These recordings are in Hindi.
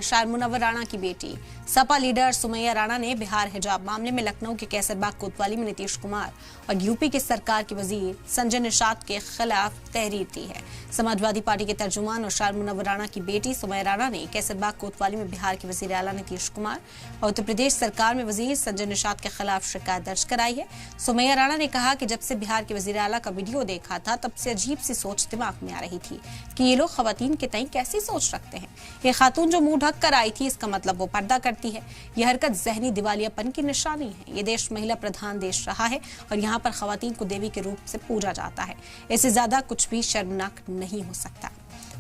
शायर मुनव्वर राणा की बेटी सपा लीडर सुमैया राणा ने बिहार हिजाब मामले में लखनऊ के कैसरबाग कोतवाली में नीतीश कुमार और यूपी की सरकार के वजीर संजय निषाद के खिलाफ तहरीर दी है। समाजवादी पार्टी के तर्जुमान और शायर मुनव्वर राणा की बेटी सुमैया राणा ने कैसरबाग कोतवाली में बिहार के वजीर आला नीतीश कुमार और उत्तर प्रदेश सरकार में वजीर संजय निषाद के खिलाफ शिकायत दर्ज कराई है। सुमैया राणा ने कहा कि जब से बिहार के वजीर आला का वीडियो देखा था तब से अजीब सी सोच दिमाग में आ रही थी कि ये लोग खवातीन के तई कैसी सोच रखते हैं। ये खातून जो मुंह ढक कर आई थी इसका मतलब वो पर्दा करती है। यह हरकत जहनी दिवालियापन की निशानी है। ये देश महिला प्रधान देश रहा है और यहाँ पर खवातीन को देवी के रूप से पूजा जाता है। इससे ज्यादा कुछ भी शर्मनाक नहीं हो सकता।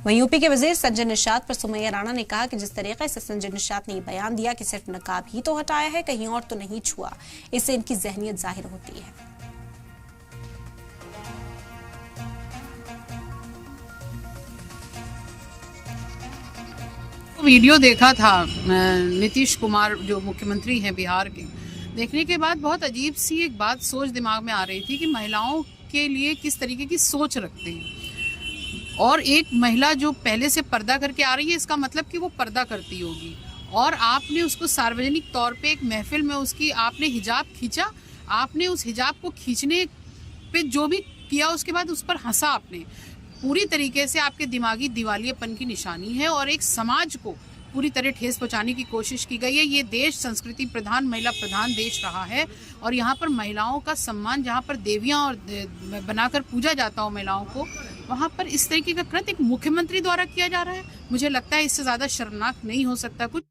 वहीं यूपी के वजीर संजय निषाद पर सुमैया राणा ने कहा कि जिस तरीके से संजय निषाद ने बयान दिया कि सिर्फ नकाब ही तो हटाया है, कहीं और तो नहीं छुआ, इससे इनकी जहनियत जाहिर होती है। वीडियो देखा था नीतीश कुमार जो मुख्यमंत्री हैं बिहार के, देखने के बाद बहुत अजीब सी एक बात सोच दिमाग में आ रही थी कि महिलाओं के लिए किस तरीके की सोच रखते हैं। और एक महिला जो पहले से पर्दा करके आ रही है इसका मतलब कि वो पर्दा करती होगी, और आपने उसको सार्वजनिक तौर पे एक महफिल में उसकी आपने हिजाब खींचा, आपने उस हिजाब को खींचने पे जो भी किया उसके बाद उस पर हंसा आपने। पूरी तरीके से आपके दिमागी दिवालियापन की निशानी है और एक समाज को पूरी तरह ठेस पहुंचाने की कोशिश की गई है। ये देश संस्कृति प्रधान महिला प्रधान देश रहा है और यहाँ पर महिलाओं का सम्मान, जहाँ पर देवियाँ और बनाकर पूजा जाता हो महिलाओं को, वहाँ पर इस तरीके का कृत्य एक मुख्यमंत्री द्वारा किया जा रहा है। मुझे लगता है इससे ज़्यादा शर्मनाक नहीं हो सकता कुछ।